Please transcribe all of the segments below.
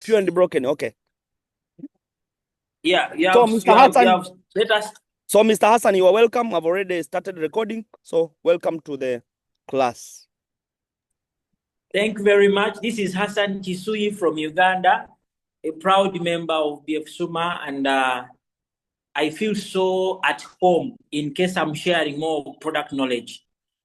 Pure and broken. Okay. Yeah, So, Mr. Hassan, let us. So, Mr. Hassan, you are welcome. I've already started recording. So, welcome to the class. Thank you very much. This is Hassan Kisui from Uganda, a proud member of BF Suma, and I feel so at home in case I'm sharing more product knowledge,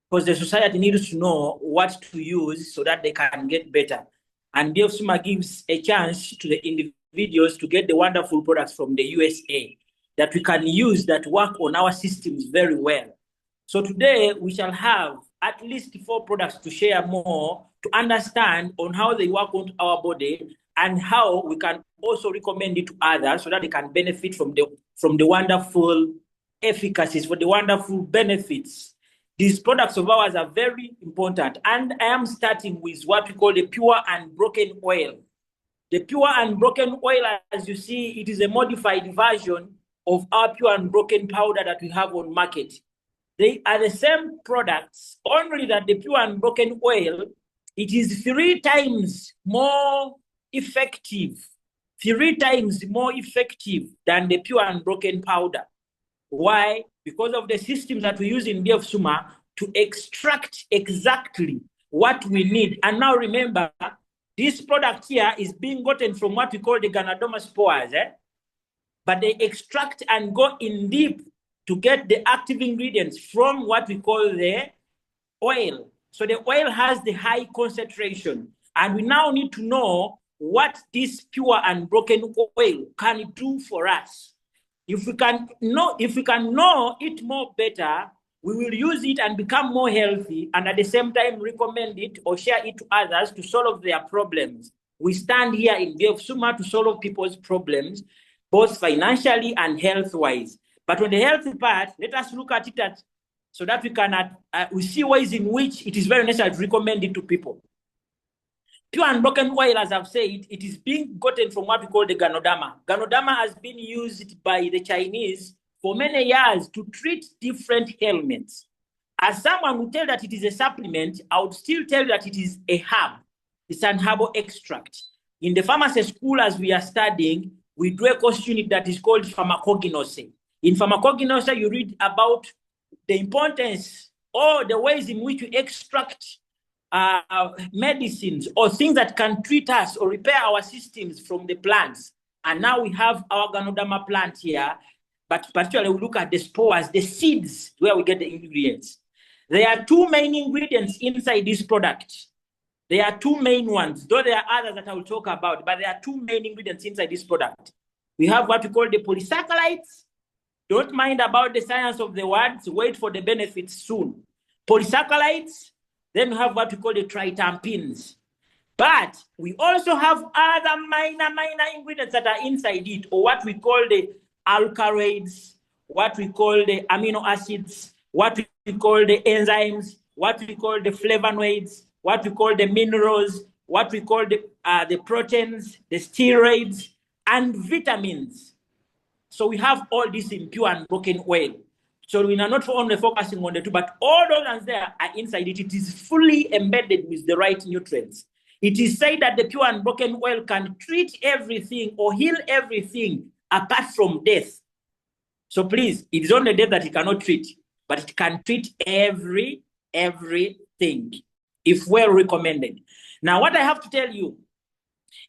because the society needs to know what to use so that they can get better. And BF Suma gives a chance to the individuals to get the wonderful products from the USA that we can use that work on our systems very well. So today we shall have at least 4 products to share more to understand on how they work on our body and how we can also recommend it to others so that they can benefit from the wonderful efficacies, for the wonderful benefits. These products of ours are very important. And I am starting with what we call the pure and broken oil. The pure and broken oil, as you see, it is a modified version of our pure and broken powder that we have on market. They are the same products, only that the pure and broken oil, it is 3 times more effective, 3 times more effective than the pure and broken powder. Why? Because of the systems that we use in BF Suma to extract exactly what we need. And now remember, this product here is being gotten from what we call the Ganoderma spores, but they extract and go in deep to get the active ingredients from what we call the oil. So the oil has the high concentration, and we now need to know what this pure and broken oil can do for us. If we can know it more better, we will use it and become more healthy, and at the same time recommend it or share it to others to solve their problems. We stand here in BF Suma to solve people's problems, both financially and health-wise. But on the healthy part, let us look at it so that we can we see ways in which it is very necessary to recommend it to people. Pure and broken oil, as I've said, it is being gotten from what we call the Ganoderma. Ganoderma has been used by the Chinese for many years to treat different ailments. As someone would tell that it is a supplement, I would still tell you that it is a herb. It's an herbal extract. In the pharmacy school, as we are studying, we do a course unit that is called pharmacognosy. In pharmacognosy, you read about the importance or the ways in which we extract medicines or things that can treat us or repair our systems from the plants. And now we have our Ganoderma plant here, but particularly we look at the spores, the seeds, where we get the ingredients. There are 2 main ingredients inside this product. There are 2 main ones, though there are others that I will talk about, but there are 2 main ingredients inside this product. We have what we call the polysaccharides. Don't mind about the science of the words, wait for the benefits soon. Polysaccharides, then we have what we call the triterpenes. But we also have other minor ingredients that are inside it, or what we call the alkaloids, what we call the amino acids, what we call the enzymes, what we call the flavonoids, what we call the minerals, what we call the proteins, the steroids, and vitamins. So we have all this in pure and broken oil. So we are not only focusing on the 2, but all those ones there are inside it. It is fully embedded with the right nutrients. It is said that the pure and broken oil can treat everything or heal everything apart from death. So please, it is only death that it cannot treat, but it can treat everything if well recommended. Now, what I have to tell you,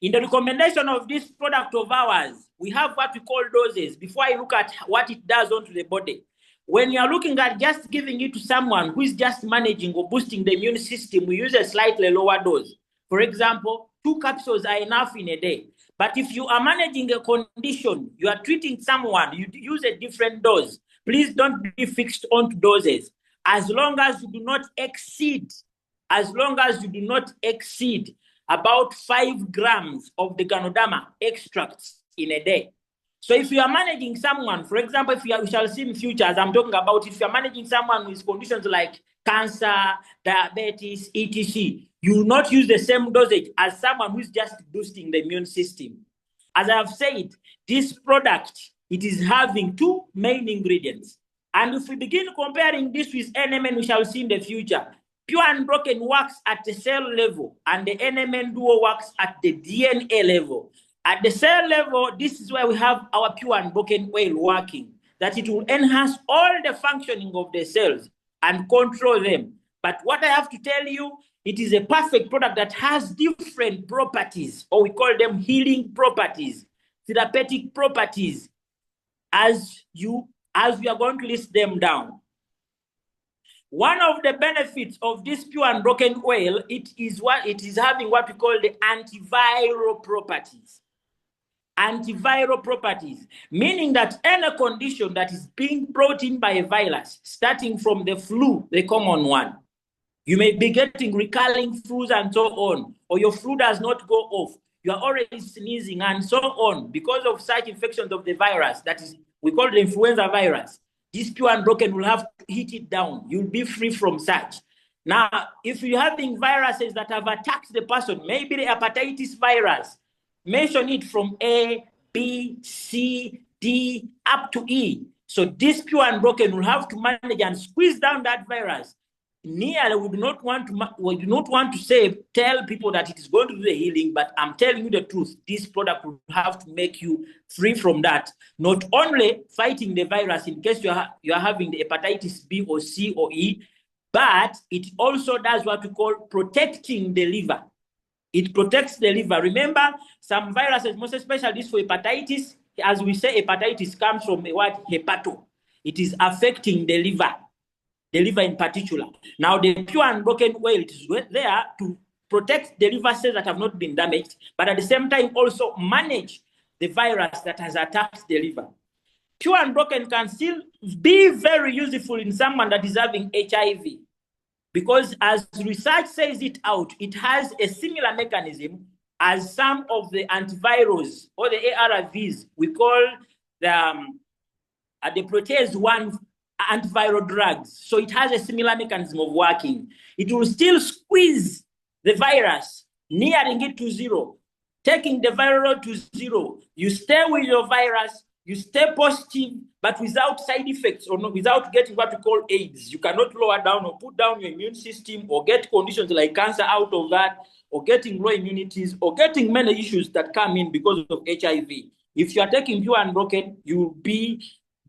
in the recommendation of this product of ours, we have what we call doses. Before I look at what it does onto the body, when you are looking at just giving it to someone who is just managing or boosting the immune system, we use a slightly lower dose. For example, 2 capsules are enough in a day. But if you are managing a condition, you are treating someone, you use a different dose. Please don't be fixed on doses. As long as you do not exceed about 5 grams of the Ganoderma extracts in a day. So if you are managing someone, for example, we shall see in future, as I'm talking about, if you are managing someone with conditions like cancer, diabetes, etc., you will not use the same dosage as someone who is just boosting the immune system. As I have said, this product, it is having 2 main ingredients. And if we begin comparing this with NMN, we shall see in the future, pure and broken works at the cell level, and the NMN duo works at the DNA level. At the cell level, this is where we have our pure unbroken oil working, that it will enhance all the functioning of the cells and control them. But what I have to tell you, it is a perfect product that has different properties, or we call them healing properties, therapeutic properties, as we are going to list them down. One of the benefits of this pure unbroken oil, it is having what we call the antiviral properties. Antiviral properties, meaning that any condition that is being brought in by a virus, starting from the flu, the common one, you may be getting recurring flus and so on, or your flu does not go off, you are already sneezing and so on, because of such infections of the virus, that is, we call it the influenza virus. This pure unbroken will have to hit it down. You'll be free from such. Now, if you're having viruses that have attacked the person, maybe the hepatitis virus, mention it from A, B, C, D, up to E. So this pure unbroken will have to manage and squeeze down that virus. Nearly, we do not want to tell people that it is going to do the healing, but I'm telling you the truth. This product will have to make you free from that. Not only fighting the virus in case you are having the hepatitis B or C or E, but it also does what we call protecting the liver. It protects the liver. Remember, some viruses, most especially this for hepatitis, as we say, hepatitis comes from the word hepato. It is affecting the liver in particular. Now, the pure unbroken oil, it is there to protect the liver cells that have not been damaged, but at the same time also manage the virus that has attacked the liver. Pure unbroken can still be very useful in someone that is having HIV, because as research says it out, it has a similar mechanism as some of the antivirals or the ARVs. We call the protease 1 antiviral drugs. So it has a similar mechanism of working. It will still squeeze the virus, nearing it to zero, taking the viral load to zero. You stay with your virus, you stay positive, but without side effects or without getting what we call AIDS. You cannot lower down or put down your immune system or get conditions like cancer out of that, or getting low immunities, or getting many issues that come in because of HIV. If you are taking pure unbroken, you will be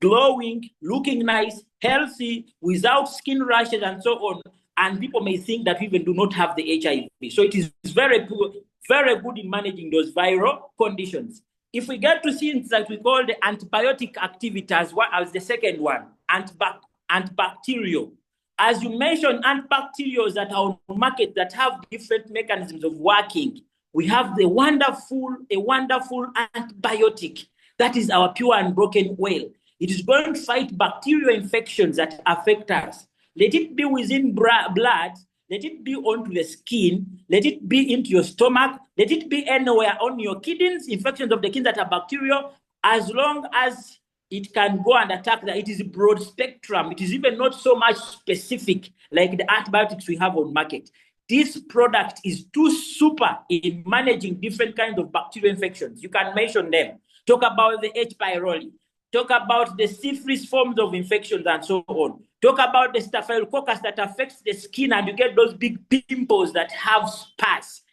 glowing, looking nice, healthy, without skin rashes and so on. And people may think that we even do not have the HIV. So it is very good in managing those viral conditions. If we get to things that we call the antibiotic activity as the second one, antibacterial. As you mentioned, antibacterials that are on the market that have different mechanisms of working. We have a wonderful antibiotic. That is our pure unbroken oil. It is going to fight bacterial infections that affect us. Let it be within blood, let it be onto the skin, let it be into your stomach, let it be anywhere on your kidneys, infections of the kidneys that are bacterial, as long as it can go and attack that. It is broad spectrum. It is even not so much specific like the antibiotics we have on market. This product is too super in managing different kinds of bacterial infections. You can mention them. Talk about the H. pylori. Talk about the syphilis forms of infections and so on. Talk about the staphylococcus that affects the skin and you get those big pimples that have spots,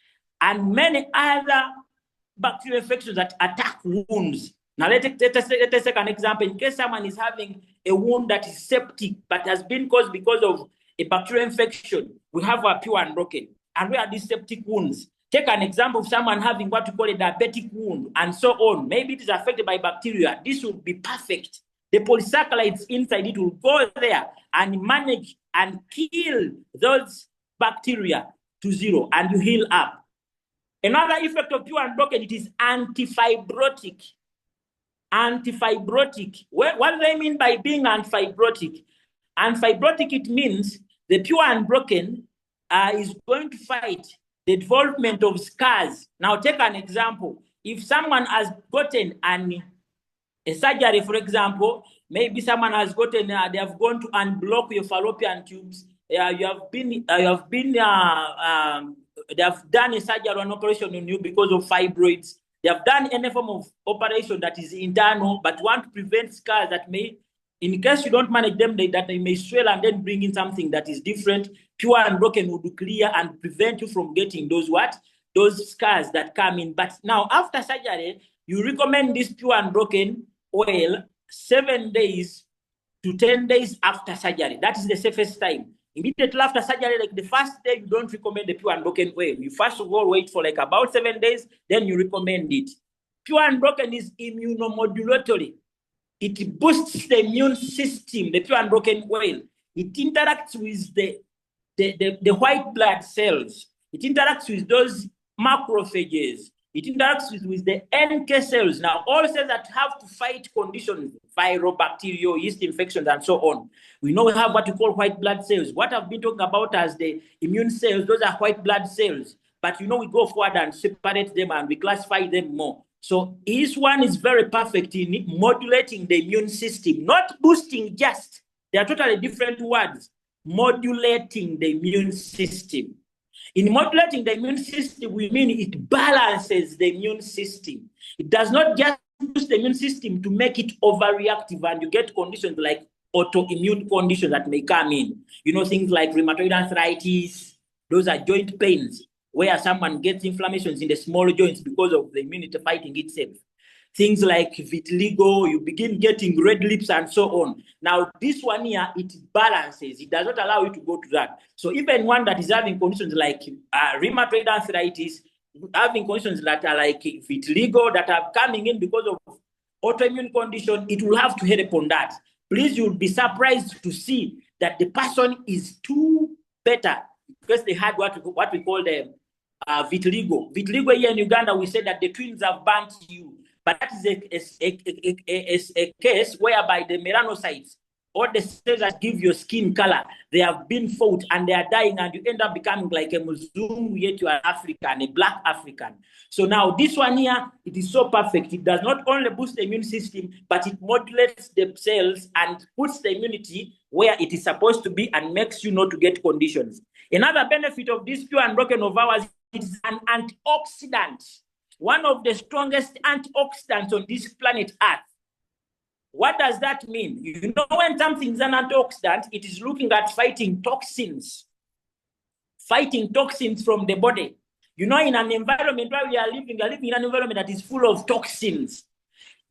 and many other bacterial infections that attack wounds. Now, let us take an example. In case someone is having a wound that is septic but has been caused because of a bacterial infection, we have our pure unbroken. And where are these septic wounds? Take an example of someone having what we call a diabetic wound and so on. Maybe it is affected by bacteria. This would be perfect. The polysaccharides inside it will go there and manage and kill those bacteria to zero, and you heal up. Another effect of pure unbroken, it is antifibrotic. Antifibrotic. What do I mean by being antifibrotic? Antifibrotic, it means the pure unbroken is going to fight the development of scars. Now, take an example. If someone has gotten a surgery, for example, maybe someone has gotten, they have gone to unblock your fallopian tubes. They have done a surgery or an operation on you because of fibroids. They have done any form of operation that is internal, but want to prevent scars that may, in case you don't manage them, that they may swell and then bring in something that is different. Pure unbroken would clear and prevent you from getting those those scars that come in. But now after surgery, you recommend this pure unbroken oil 7 days to 10 days after surgery. That is the safest time. Immediately after surgery, like the first day, you don't recommend the pure unbroken oil. You first of all wait for like about 7 days, then you recommend it. Pure unbroken is immunomodulatory. It boosts the immune system, the pure unbroken oil. It interacts with the white blood cells. It interacts with those macrophages. It interacts with the NK cells. Now, all cells that have to fight conditions, viral, bacterial, yeast infections, and so on. We know we have what we call white blood cells. What I've been talking about as the immune cells, those are white blood cells. But you know, we go forward and separate them and we classify them more. So this one is very perfect in modulating the immune system, not boosting just. They are totally different words. Modulating the immune system. In modulating the immune system, we mean it balances the immune system. It does not just boost the immune system to make it overreactive and you get conditions like autoimmune conditions that may come in. You know, things like rheumatoid arthritis, those are joint pains where someone gets inflammations in the small joints because of the immunity fighting itself. Things like vitiligo, you begin getting red lips and so on. Now, this one here, it balances. It does not allow you to go to that. So even one that is having conditions like rheumatoid arthritis, having conditions that are like vitiligo, that are coming in because of autoimmune condition, it will have to help on that. Please, you'll be surprised to see that the person is too better because they had what we call the vitiligo. Vitiligo here in Uganda, we said that the twins have burnt you. But that is a case whereby the melanocytes, or the cells that give your skin color, they have been fought and they are dying, and you end up becoming like a Muslim, yet you are African, a black African. So now this one here, it is so perfect. It does not only boost the immune system, but it modulates the cells and puts the immunity where it is supposed to be and makes you not to get conditions. Another benefit of this pure unbroken of ours, it is an antioxidant. One of the strongest antioxidants on this planet Earth. What does that mean? You know, when something is an antioxidant, it is looking at fighting toxins from the body. You know, in an environment where we are living in an environment that is full of toxins.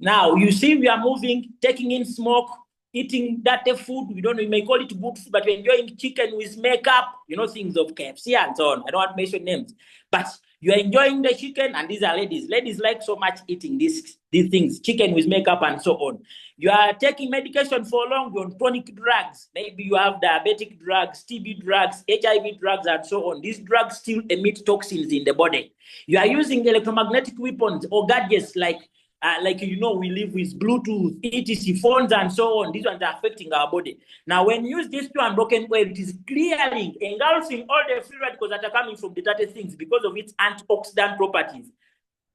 Now, you see, we are moving, taking in smoke, eating dirty food. We don't know, you may call it good food, but we're enjoying chicken with makeup, you know, things of KFC and so on. I don't want to mention names, but you are enjoying the chicken, and these are ladies. Ladies like so much eating these things, chicken with makeup and so on. You are taking medication for long, you're on chronic drugs. Maybe you have diabetic drugs, TB drugs, HIV drugs, and so on. These drugs still emit toxins in the body. You are using electromagnetic weapons or gadgets like you know, we live with Bluetooth, etc., phones, and so on. These ones are affecting our body. Now, when you use this pure unbroken oil, it is clearing, engulfing all the free radicals that are coming from the dirty things because of its antioxidant properties,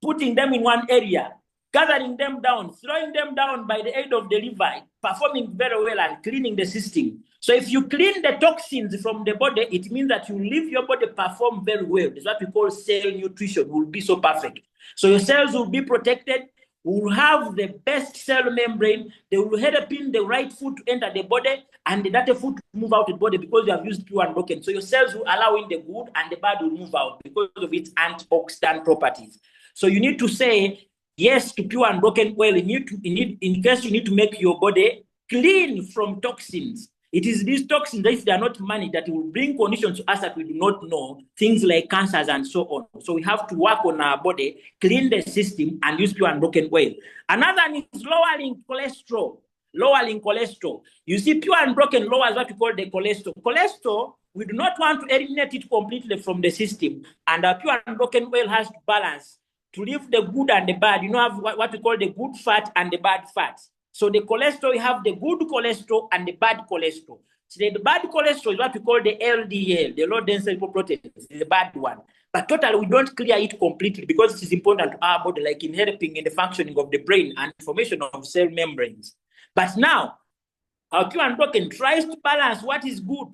putting them in one area, gathering them down, throwing them down by the aid of the liver, performing very well and cleaning the system. So if you clean the toxins from the body, it means that you leave your body perform very well. It's what we call cell nutrition, will be so perfect. So your cells will be protected, will have the best cell membrane, they will help in the right food to enter the body and the dirty food to move out of the body because you have used pure unbroken. So your cells will allow in the good and the bad will move out because of its antioxidant properties. So you need to say yes to pure unbroken oil. In case you need to make your body clean from toxins. It is these toxins, if they are not managed, that will bring conditions to us that we do not know, things like cancers and so on. So we have to work on our body, clean the system, and use pure unbroken oil. Another is lowering cholesterol. Lowering cholesterol. You see, pure unbroken lowers what we call the cholesterol. Cholesterol, we do not want to eliminate it completely from the system, and our pure unbroken oil has to balance to leave the good and the bad. You know, have what we call the good fat and the bad fat. So the cholesterol, you have the good cholesterol and the bad cholesterol. So the bad cholesterol is what we call the LDL, the low density lipoproteins, the bad one. But totally, we don't clear it completely because it is important to our body, like in helping in the functioning of the brain and formation of cell membranes. But now, our pure unbroken tries to balance what is good.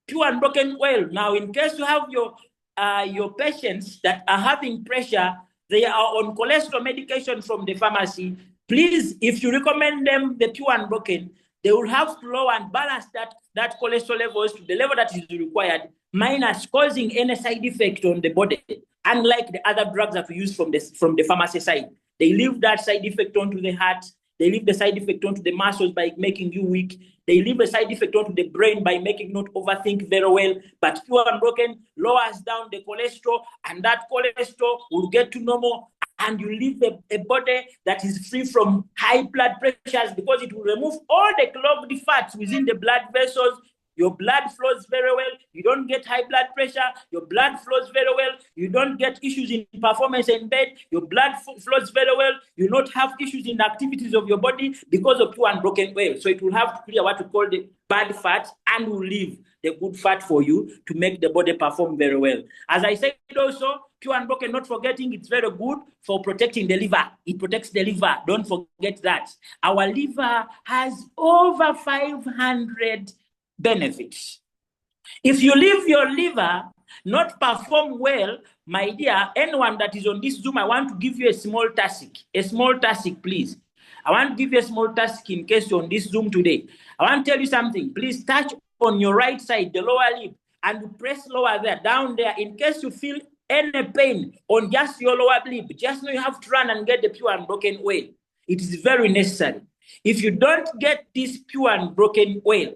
Pure unbroken oil. Now, in case you have your patients that are having pressure, they are on cholesterol medication from the pharmacy. Please, if you recommend them the pure unbroken, they will have to lower and balance that cholesterol levels to the level that is required, minus causing any side effect on the body. Unlike the other drugs that we use from the pharmacy side, they leave that side effect onto the heart. They leave the side effect onto the muscles by making you weak. They leave a side effect onto the brain by making you not overthink very well. But Pure Unbroken lowers down the cholesterol, and that cholesterol will get to normal, and you live a body that is free from high blood pressures, because it will remove all the clogged fats within the blood vessels. Your blood flows very well. You don't get high blood pressure. Your blood flows very well. You don't get issues in performance in bed. Your blood flows very well. You not have issues in activities of your body because of Pure Unbroken oil. So it will have to clear what we call the bad fat and will leave the good fat for you to make the body perform very well. As I said also, Pure Unbroken, not forgetting, it's very good for protecting the liver. It protects the liver. Don't forget that. Our liver has over 500 benefits. If you leave your liver not perform well, my dear, anyone that is on this Zoom, I want to give you a small task. A small task, please. I want to give you a small task in case you're on this Zoom today. I want to tell you something. Please touch on your right side, the lower lip, and press lower there, down there. In case you feel any pain on just your lower lip, just know you have to run and get the Pure Unbroken oil. It is very necessary. If you don't get this Pure Unbroken oil,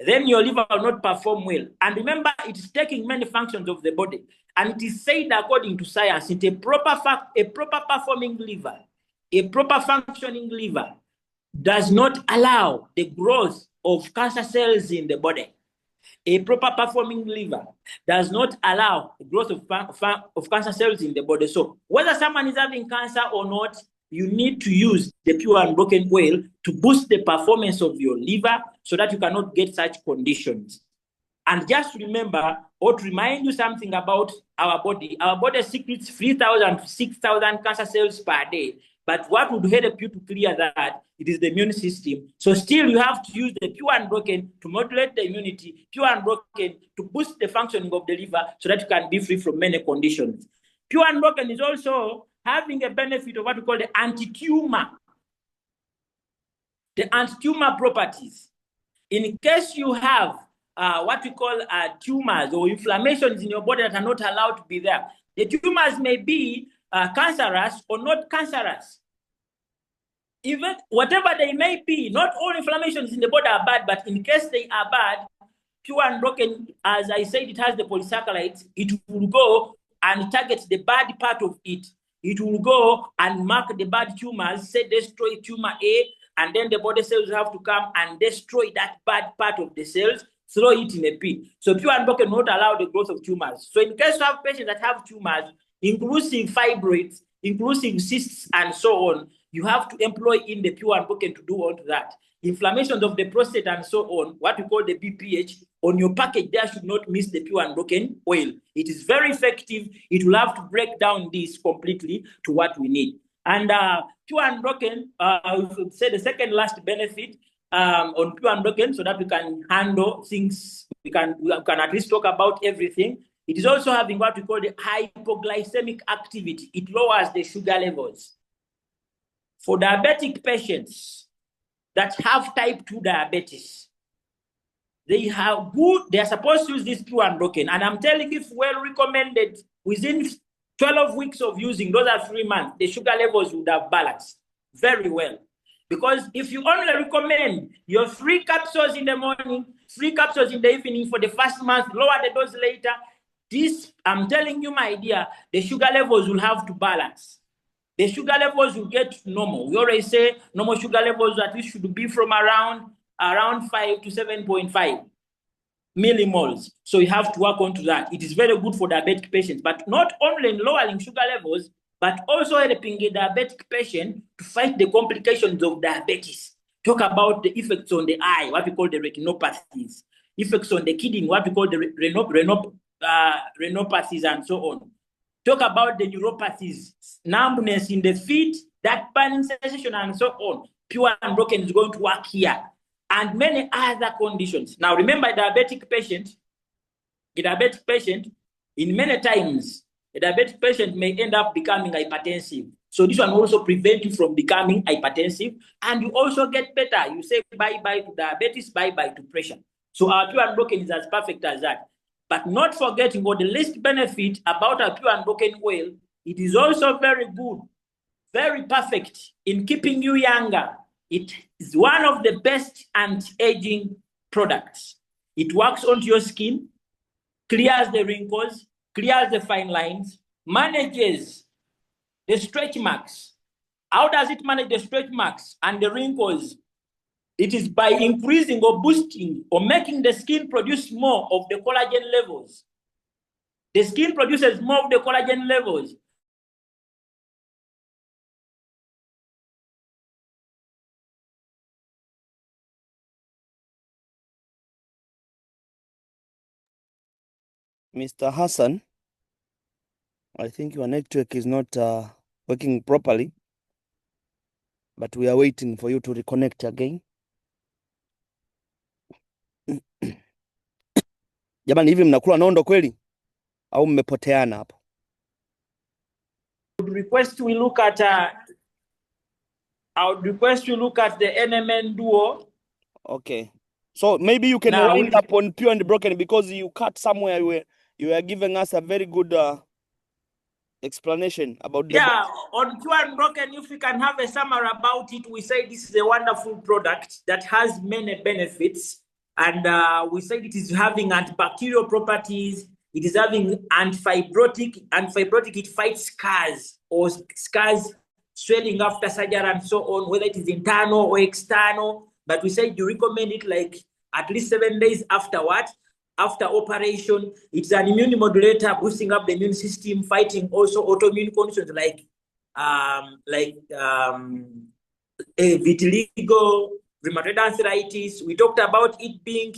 then your liver will not perform well. And remember, it is taking many functions of the body. And it is said, according to science, it's a proper performing liver, a proper functioning liver does not allow the growth of cancer cells in the body. A proper performing liver does not allow the growth of cancer cells in the body. So whether someone is having cancer or not, you need to use the Pure Unbroken oil to boost the performance of your liver so that you cannot get such conditions. And just remember, or to remind you something about our body secretes 3,000 to 6,000 cancer cells per day. But what would help you to clear that? It is the immune system. So still you have to use the Pure Unbroken to modulate the immunity, Pure Unbroken to boost the functioning of the liver so that you can be free from many conditions. Pure Unbroken is also having a benefit of what we call the anti-tumor. The anti-tumor properties. In case you have what we call tumors or inflammations in your body that are not allowed to be there, the tumors may be cancerous or not cancerous. Even whatever they may be, not all inflammations in the body are bad, but in case they are bad, Pure Unbroken, as I said, it has the polysaccharides. It will go and target the bad part of it. It will go and mark the bad tumors, say destroy tumor A, and then the body cells have to come and destroy that bad part of the cells, throw it in a pit. So Pure Unbroken will not allow the growth of tumors. So in case you have patients that have tumors, inclusive fibroids, inclusive cysts, and so on, you have to employ in the Pure Unbroken to do all that. Inflammations of the prostate and so on, what we call the BPH, on your package there should not miss the Pure Unbroken oil. It is very effective. It will have to break down this completely to what we need. And Pure Unbroken, I would say the second last benefit on Pure Unbroken, so that we can handle things, we can at least talk about everything. It is also having what we call the hypoglycemic activity. It lowers the sugar levels. For diabetic patients that have type 2 diabetes, they are supposed to use this Pure Unbroken. And I'm telling you, if well recommended, within 12 weeks of using, those are 3 months, the sugar levels would have balanced very well. Because if you only recommend your 3 capsules in the morning, 3 capsules in the evening for the first month, lower the dose later, this, I'm telling you, my dear, the sugar levels will have to balance. The sugar levels will get normal. We already say normal sugar levels at least should be from around 5 to 7.5 millimoles. So you have to work on to that. It is very good for diabetic patients, but not only in lowering sugar levels, but also helping a diabetic patient to fight the complications of diabetes. Talk about the effects on the eye, what we call the retinopathies, effects on the kidney, what we call the retinopathies, and so on. Talk about the neuropathies, numbness in the feet, that burning sensation, and so on. Pure Unbroken is going to work here. And many other conditions. Now, remember, a diabetic patient, in many times, a diabetic patient may end up becoming hypertensive. So this one also prevents you from becoming hypertensive, and you also get better. You say bye-bye to diabetes, bye-bye to pressure. So our Pure Unbroken is as perfect as that. But not forgetting what the least benefit about our Pure Unbroken oil, it is also very good, very perfect in keeping you younger. It is one of the best anti-aging products. It works onto your skin, clears the wrinkles, clears the fine lines, manages the stretch marks. How does it manage the stretch marks and the wrinkles? It is by increasing or boosting or making the skin produce more of the collagen levels. The skin produces more of the collagen levels. Mr. Hassan, I think your network is not working properly, but we are waiting for you to reconnect again. Jamani, hivi mnakula nondo kweli au mmepoteana hapo? I would request we look at the NMN duo. Okay, so maybe you can Now, wind up on Pure and Broken, because you cut somewhere. You were giving us a very good explanation about the on Pure Unbroken, if we can have a summary about it, we say this is a wonderful product that has many benefits, and we say it is having antibacterial properties. It is having antifibrotic. It fights scars swelling after surgery and so on, whether it is internal or external. But we say you recommend it like at least 7 days afterward. After operation. It's an immune modulator, boosting up the immune system, fighting also autoimmune conditions like vitiligo, rheumatoid arthritis. We talked about it being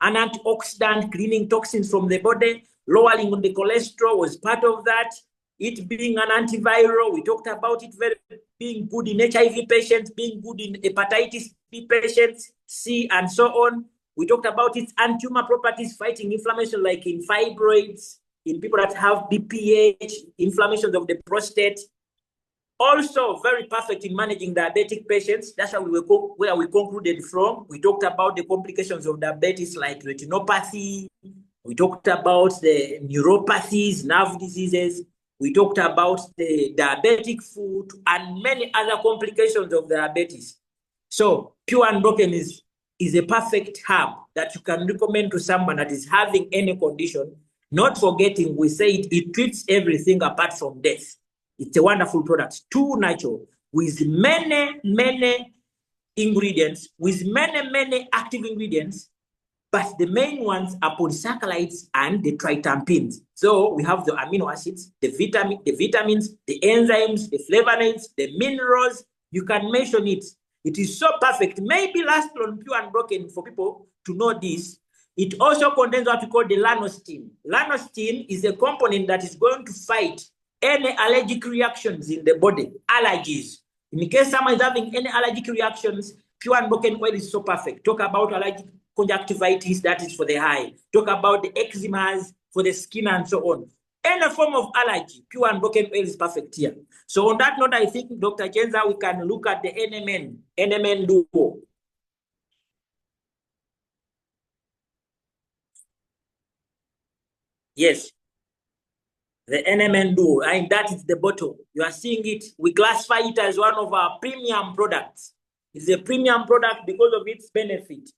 an antioxidant, cleaning toxins from the body, lowering the cholesterol was part of that. It being an antiviral, we talked about it being good in HIV patients, being good in hepatitis B patients, C, and so on. We talked about its anti-tumor properties, fighting inflammation like in fibroids, in people that have BPH, inflammations of the prostate. Also very perfect in managing diabetic patients. That's where we concluded from. We talked about the complications of diabetes like retinopathy. We talked about the neuropathies, nerve diseases. We talked about the diabetic foot and many other complications of diabetes. So Pure Unbroken is a perfect herb that you can recommend to someone that is having any condition. Not forgetting, we say it treats everything apart from death. It's a wonderful product, too natural, with many, many ingredients, with many, many active ingredients, but the main ones are polysaccharides and the triterpenes. So we have the amino acids, the vitamins, the enzymes, the flavonoids, the minerals. You can mention it. It is so perfect. Maybe last on Pure Unbroken for people to know this. It also contains what we call the lanostine. Lanostine is a component that is going to fight any allergic reactions in the body, allergies. In case someone is having any allergic reactions, Pure Unbroken oil is so perfect. Talk about allergic conjunctivitis, that is for the eye. Talk about the eczemas for the skin and so on. Any form of allergy, Pure Unbroken oil is perfect here. So on that note, I think, Dr. Yunzh, we can look at the NMN duo. Yes. The NMN duo, and that is the bottle. You are seeing it. We classify it as one of our premium products. It's a premium product because of its benefit.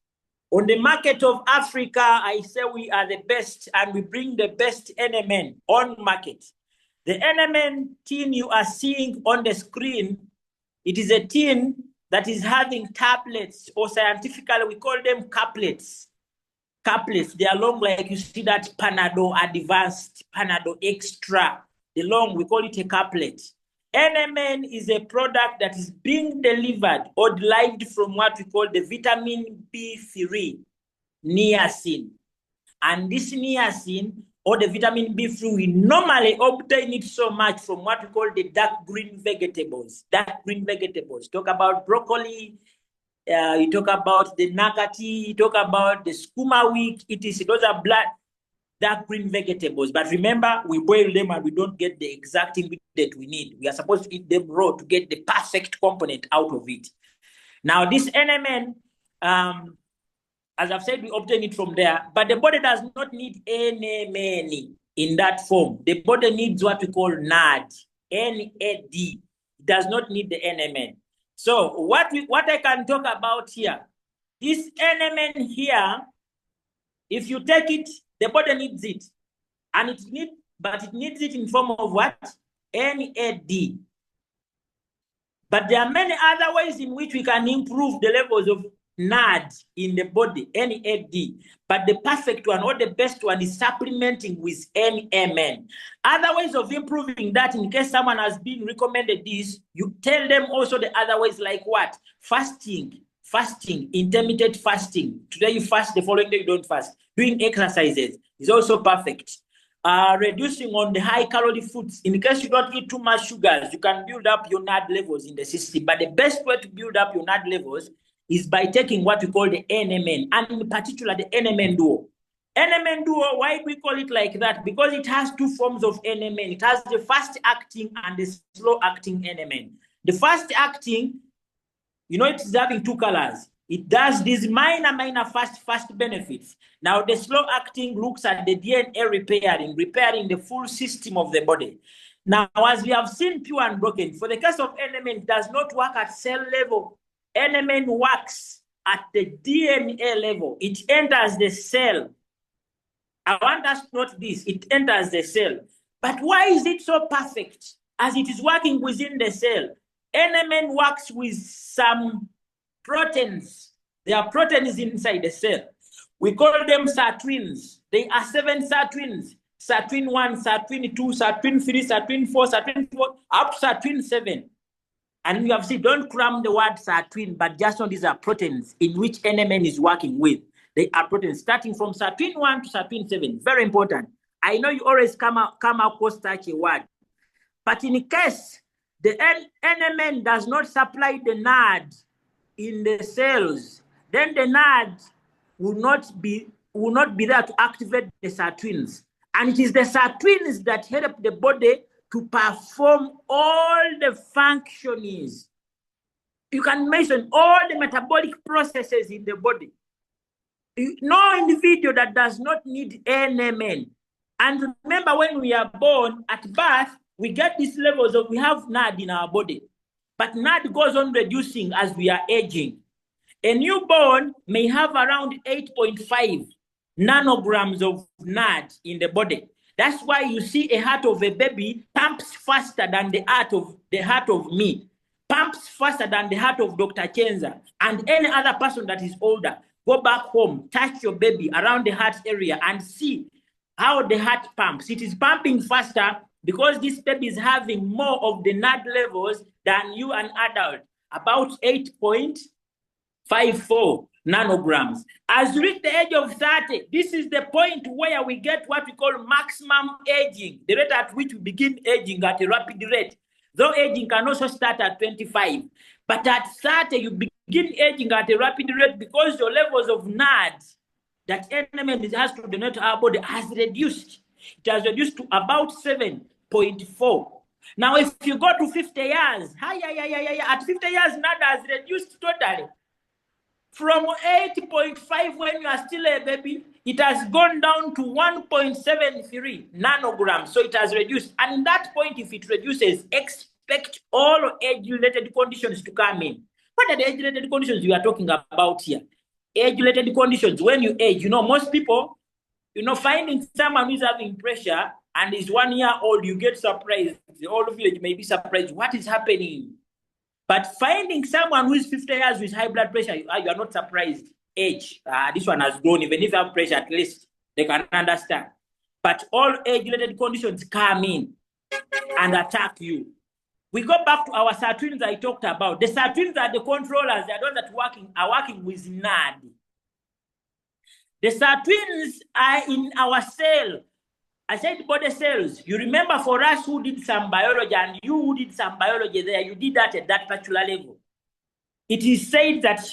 On the market of Africa, I say we are the best, and we bring the best NMN on market. The NMN tin you are seeing on the screen, it is a tin that is having tablets, or scientifically we call them caplets. Caplets, they are long, like you see that Panadol Advanced, Panadol Extra. The long, we call it a caplet. NMN is a product that is being delivered or derived from what we call the vitamin B3, niacin. And this niacin, or the vitamin B3, we normally obtain it so much from what we call the dark green vegetables. Dark green vegetables. Talk about broccoli, you talk about the nakati, you talk about the skuma wheat, those are dark green vegetables. But remember, we boil them and we don't get the exact ingredient we need. We are supposed to eat them raw to get the perfect component out of it. Now, this NMN, as I've said, we obtain it from there, but the body does not need NMN in that form. The body needs what we call NAD, N-A-D. It does not need the NMN. So what I can talk about here, this NMN here, if you take it, the body needs it, and it needs it in form of what? NAD. But there are many other ways in which we can improve the levels of NAD in the body, NAD. But the perfect one or the best one is supplementing with NMN. Other ways of improving that, in case someone has been recommended this, you tell them also the other ways, like what? Fasting, intermittent fasting. Today you fast, the following day you don't fast. Doing exercises is also perfect. Reducing on the high-calorie foods. In case you don't eat too much sugars, you can build up your NAD levels in the system. But the best way to build up your NAD levels is by taking what we call the NMN, and in particular the NMN duo. NMN duo, why do we call it like that? Because it has two forms of NMN. It has the fast-acting and the slow-acting NMN. The fast-acting, you know, it's having two colors. It does these minor fast benefits. Now, the slow acting looks at the DNA repairing the full system of the body. Now, as we have seen pure and broken, for the case of NMN, it does not work at cell level. NMN works at the DNA level. It enters the cell. I want us to note this. It enters the cell. But why is it so perfect? As it is working within the cell, NMN works with some proteins. There are proteins inside the cell. We call them sirtuins. They are 7 sirtuins. Sirtuin 1, sirtuin 2, sirtuin 3, sirtuin 4, sirtuin 4, up to sirtuin 7. And you have seen, don't cram the word sirtuin, but just know these are proteins in which NMN is working with. They are proteins starting from sirtuin 1 to sirtuin 7. Very important. I know you always come across such a word. But in case the NMN does not supply the NAD in the cells, then the NAD will not be there to activate the sirtuins. And it is the sirtuins that help the body to perform all the functions. You can mention all the metabolic processes in the body. No individual that does not need NMN. And remember, when we are born, at birth, we get these levels of, we have NAD in our body. But NAD goes on reducing as we are aging. A newborn may have around 8.5 nanograms of NAD in the body. That's why you see a heart of a baby pumps faster than the heart of me, pumps faster than the heart of Dr. Chenza, and any other person that is older. Go back home, touch your baby around the heart area and see how the heart pumps. It is pumping faster because this baby is having more of the NAD levels than you, an adult, about 8.54 nanograms. As you reach the age of 30, this is the point where we get what we call maximum aging, the rate at which we begin aging at a rapid rate. Though aging can also start at 25, but at 30, you begin aging at a rapid rate because your levels of NAD that NMN has to donate to our body has reduced. It has reduced to about 7.4. Now, if you go to 50 years, at 50 years, NAD has reduced totally. From 8.5 when you are still a baby, it has gone down to 1.73 nanograms. So it has reduced. And at that point, if it reduces, expect all age-related conditions to come in. What are the age-related conditions we are talking about here? Age-related conditions, when you age, you know, most people, you know, finding someone who's having pressure and is 1 year old, you get surprised. The whole village may be surprised. What is happening? But finding someone who is 50 years with high blood pressure, you are not surprised. Age, this one has grown. Even if you have pressure, at least they can understand. But all age-related conditions come in and attack you. We go back to our sirtuins I talked about. The sirtuins are the controllers. They are those that are working with NAD. The sirtuins are in our cell. I said body cells. You remember for us who did some biology and you who did some biology there, you did that at that particular level. It is said that,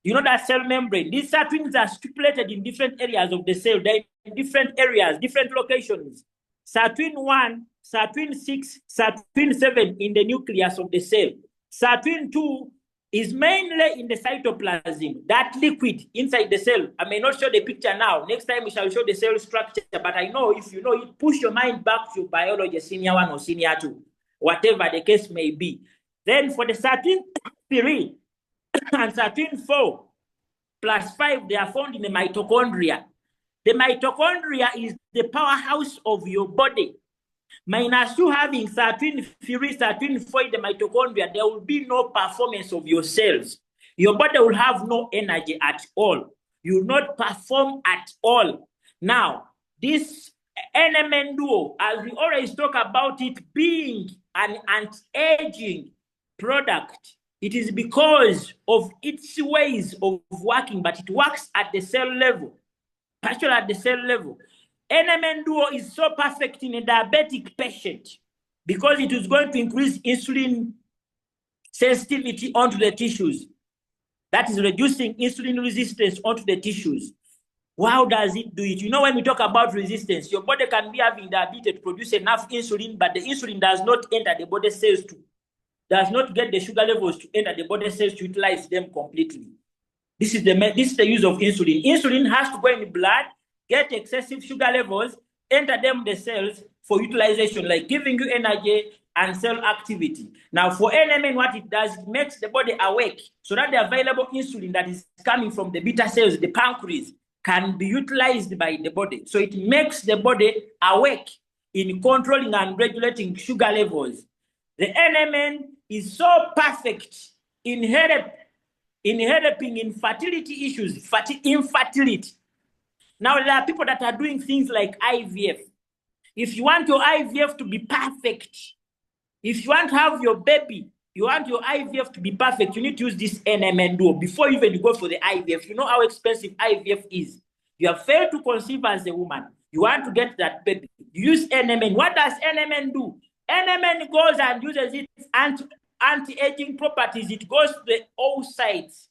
you know, that cell membrane, these sirtuins are stipulated in different areas of the cell. They're different areas, different locations. SIRT1, SIRT6, SIRT7 in the nucleus of the cell. SIRT2 is mainly in the cytoplasm, that liquid inside the cell. I may not show the picture now. Next time we shall show the cell structure, but I know if you know it, push your mind back to biology, senior 1 or senior 2, whatever the case may be. Then for the SIRT3 and SIRT4 plus 5, they are found in the mitochondria. The mitochondria is the powerhouse of your body. Minus you having SIRT3, SIRT4 in the mitochondria, there will be no performance of your cells. Your body will have no energy at all. You will not perform at all. Now, this NMN duo, as we always talk about it being an anti-aging product, it is because of its ways of working, but it works at the cell level, partially at the cell level. NMN duo is so perfect in a diabetic patient because it is going to increase insulin sensitivity onto the tissues. That is reducing insulin resistance onto the tissues. How does it do it? You know, when we talk about resistance, your body can be having the ability to produce enough insulin, but the insulin does not enter the body cells does not get the sugar levels to enter the body cells to utilize them completely. This is the use of insulin. Insulin has to go in the blood, get excessive sugar levels, enter them the cells for utilization, like giving you energy and cell activity. Now, for NMN, what it does, it makes the body awake so that the available insulin that is coming from the beta cells, the pancreas, can be utilized by the body. So it makes the body awake in controlling and regulating sugar levels. The NMN is so perfect in helping in fertility issues, infertility. Now, there are people that are doing things like IVF. If you want your IVF to be perfect, if you want to have your baby, you want your IVF to be perfect, you need to use this NMN duo before you even go for the IVF. You know how expensive IVF is. You have failed to conceive as a woman. You want to get that baby. You use NMN. What does NMN do? NMN goes and uses its anti-aging properties. It goes to the oocytes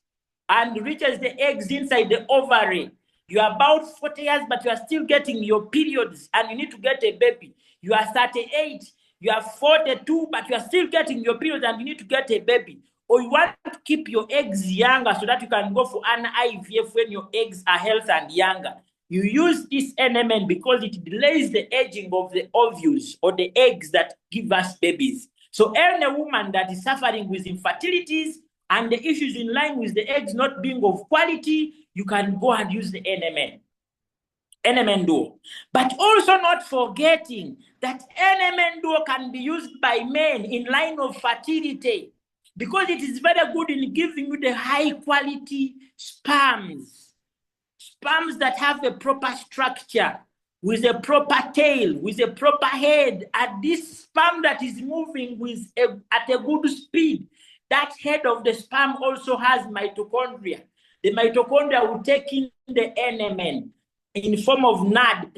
and reaches the eggs inside the ovary. You are about 40 years, but you are still getting your periods and you need to get a baby. You are 38, you are 42, but you are still getting your periods and you need to get a baby. Or you want to keep your eggs younger so that you can go for an IVF when your eggs are healthy and younger. You use this NMN because it delays the aging of the ovules or the eggs that give us babies. So any woman that is suffering with infertilities and the issues in line with the eggs not being of quality, you can go and use the NMN duo. But also not forgetting that NMN duo can be used by men in line of fertility because it is very good in giving you the high quality sperms that have a proper structure, with a proper tail, with a proper head, and this sperm that is moving at a good speed. That head of the sperm also has mitochondria. The mitochondria will take in the NMN in form of NAD+.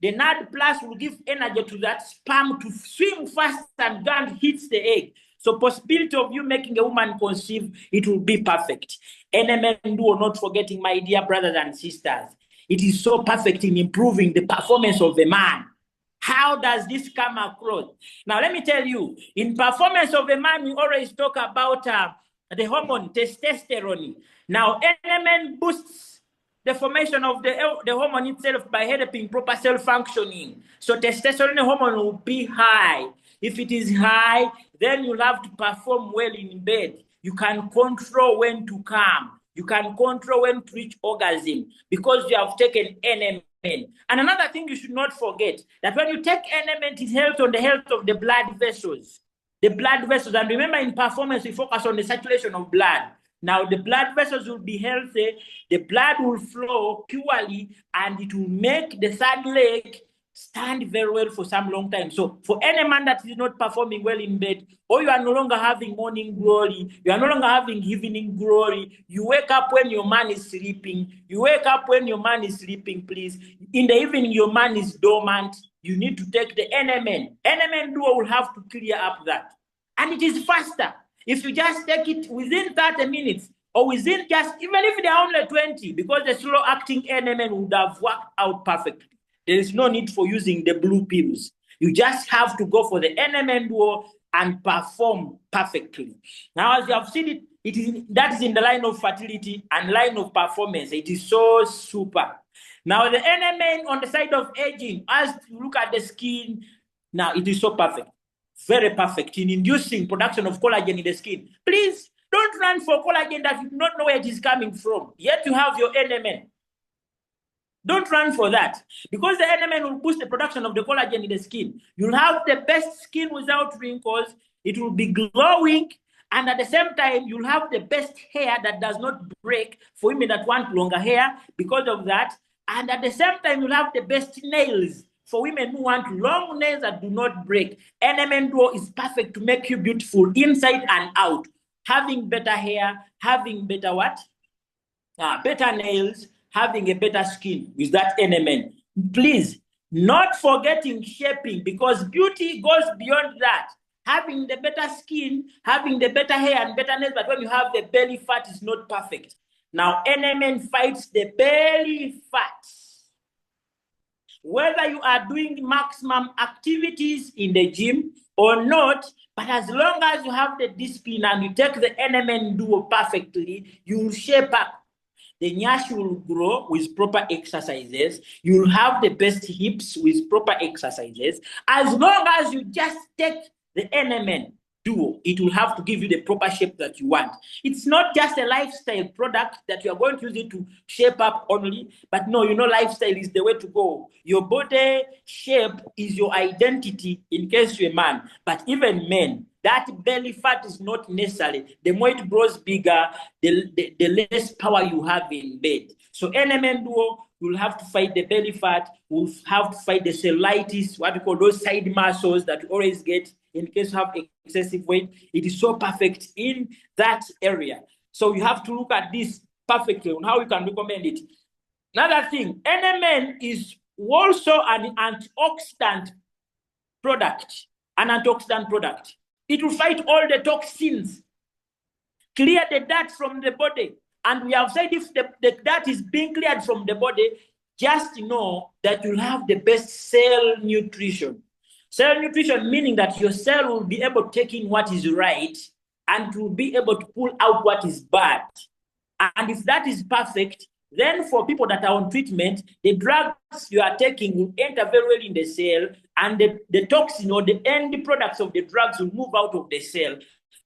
The NAD+ will give energy to that sperm to swim fast and go and hit the egg. So possibility of you making a woman conceive, it will be perfect. NMN duo, not forgetting, my dear brothers and sisters, it is so perfect in improving the performance of the man. How does this come across? Now, let me tell you, in performance of a man, we always talk about the hormone testosterone. Now, NMN boosts the formation of the hormone itself by helping proper cell functioning. So testosterone hormone will be high. If it is high, then you'll have to perform well in bed. You can control when to come. You can control when to reach orgasm because you have taken NMN. And another thing you should not forget, that when you take NMN, it helps on the health of the blood vessels. The blood vessels, and remember in performance, we focus on the circulation of blood. Now the blood vessels will be healthy, the blood will flow purely, and it will make the third leg stand very well for some long time. So for any man that is not performing well in bed, or you are no longer having morning glory, you are no longer having evening glory, you wake up when your man is sleeping, please. In the evening, your man is dormant, you need to take the NMN. NMN duo will have to clear up that. And it is faster. If you just take it within 30 minutes, or within just, even if they are only 20, because the slow-acting NMN would have worked out perfectly. There is no need for using the blue pills. You just have to go for the NMN duo and perform perfectly. Now, as you have seen that is in the line of fertility and line of performance. It is so super. Now, the NMN on the side of aging, as you look at the skin, now it is so perfect. Very perfect in inducing production of collagen in the skin. Please don't run for collagen that you do not know where it is coming from. Yet you have your NMN. Don't run for that, because the NMN will boost the production of the collagen in the skin. You'll have the best skin without wrinkles. It will be glowing, and at the same time, you'll have the best hair that does not break for women that want longer hair because of that. And at the same time, you'll have the best nails for women who want long nails that do not break. NMN Duo is perfect to make you beautiful inside and out. Having better hair, having better what? Better nails, having a better skin with that NMN. Please, not forgetting shaping, because beauty goes beyond that. Having the better skin, having the better hair and better nails, but when you have the belly fat, is not perfect. Now, NMN fights the belly fat. Whether you are doing maximum activities in the gym or not, but as long as you have the discipline and you take the NMN Duo perfectly, you will shape up. The nyash will grow with proper exercises. You'll have the best hips with proper exercises. As long as you just take the NMN Duo, it will have to give you the proper shape that you want. It's not just a lifestyle product that you are going to use it to shape up only, but no, you know, lifestyle is the way to go. Your body shape is your identity in case you're a man, but even men, that belly fat is not necessary. The more it grows bigger, the less power you have in bed. So NMN Duo, you'll have to fight the belly fat, we'll have to fight the cellulitis, what we call those side muscles that you always get in case you have excessive weight. It is so perfect in that area. So you have to look at this perfectly on how you can recommend it. Another thing, NMN is also an antioxidant product, It will fight all the toxins, clear the dirt from the body. And we have said if the dirt is being cleared from the body, just know that you'll have the best cell nutrition. Cell nutrition meaning that your cell will be able to take in what is right and will be able to pull out what is bad. And if that is perfect, then for people that are on treatment, the drugs you are taking will enter very well in the cell, and the toxin or the end products of the drugs will move out of the cell,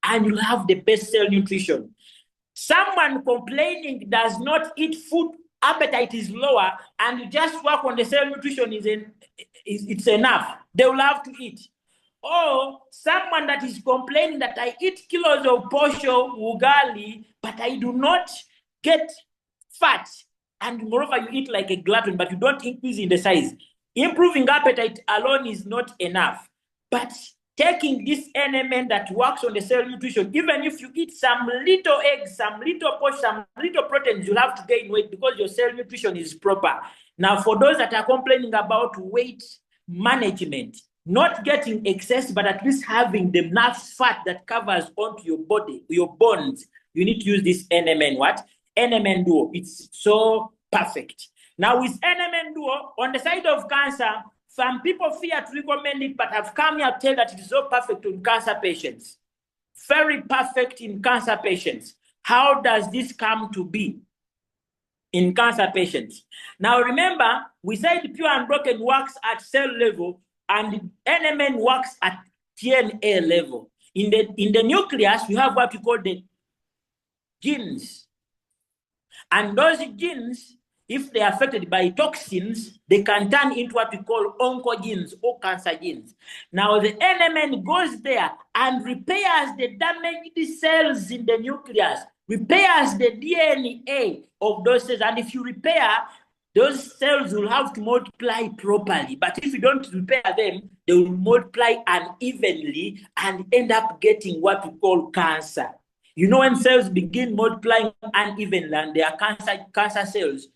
and you'll have the best cell nutrition. Someone complaining does not eat food, appetite is lower, and you just work on the cell nutrition it's enough. They will have to eat. Or someone that is complaining that I eat kilos of posho, ugali, but I do not get fat, and moreover you eat like a glutton, but you don't increase in the size. Improving appetite alone is not enough. But taking this NMN that works on the cell nutrition, even if you eat some little eggs, some little posh, some little proteins, you'll have to gain weight because your cell nutrition is proper. Now, for those that are complaining about weight management, not getting excess, but at least having the enough fat that covers onto your body, your bones, you need to use this NMN what? NMN Duo. It's so perfect. Now with NMN Duo, on the side of cancer, some people fear to recommend it, but have come here to tell that it is so perfect in cancer patients. Very perfect in cancer patients. How does this come to be in cancer patients? Now remember, we said pure unbroken works at cell level, and NMN works at DNA level. In the nucleus, we have what we call the genes. And those genes, if they are affected by toxins, they can turn into what we call oncogenes or cancer genes. Now, the NMN goes there and repairs the damaged cells in the nucleus, repairs the DNA of those cells. And if you repair, those cells will have to multiply properly. But if you don't repair them, they will multiply unevenly and end up getting what we call cancer. You know, when cells begin multiplying unevenly and they are cancer cells,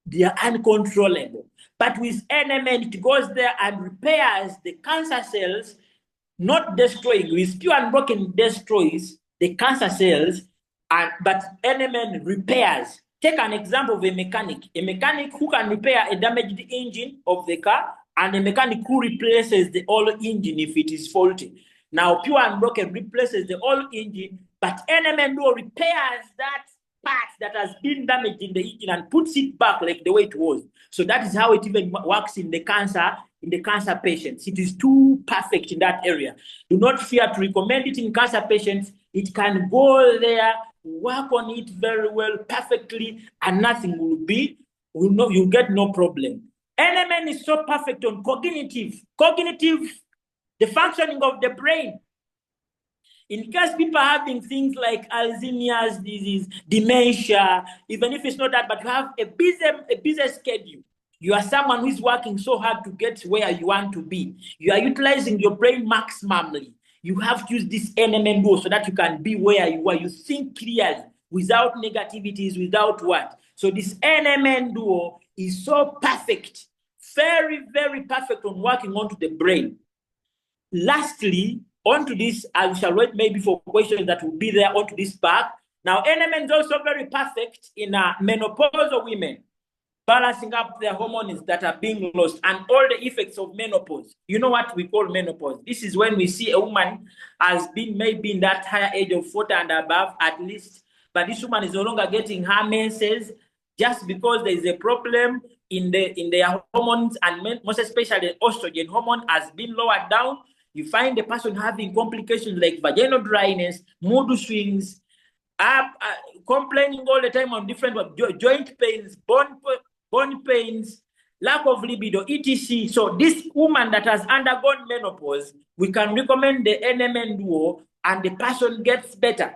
they are uncontrollable. But with NMN, it goes there and repairs the cancer cells, not destroying. With pure unbroken, destroys the cancer cells, But NMN repairs. Take an example of a mechanic who can repair a damaged engine of the car, and a mechanic who replaces the old engine if it is faulty. Now, Pure Unbroken replaces the old engine, but NMN repairs that part that has been damaged in the engine and puts it back like the way it was. So that is how it even works in the cancer patients. It is too perfect in that area. Do not fear to recommend it in cancer patients. It can go there, work on it very well, perfectly, and nothing you'll get no problem. NMN is so perfect on cognitive, the functioning of the brain. In case people are having things like Alzheimer's disease, dementia, even if it's not that, but you have a busy schedule. You are someone who is working so hard to get where you want to be. You are utilizing your brain maximally. You have to use this NMN duo so that you can be where you are. You think clearly, without negativities, without what. So this NMN duo is so perfect, very, very perfect on working onto the brain. Lastly, onto this, I shall wait maybe for questions that will be there onto this part. Now, NMN is also very perfect in menopausal women, balancing up their hormones that are being lost and all the effects of menopause. You know what we call menopause? This is when we see a woman has been maybe in that higher age of 40 and above at least, but this woman is no longer getting her menses just because there is a problem in their hormones, and most especially estrogen hormone has been lowered down. You find the person having complications like vaginal dryness, mood swings, complaining all the time on different joint pains, bone pains, lack of libido, etc. So this woman that has undergone menopause, we can recommend the NMN duo and the person gets better.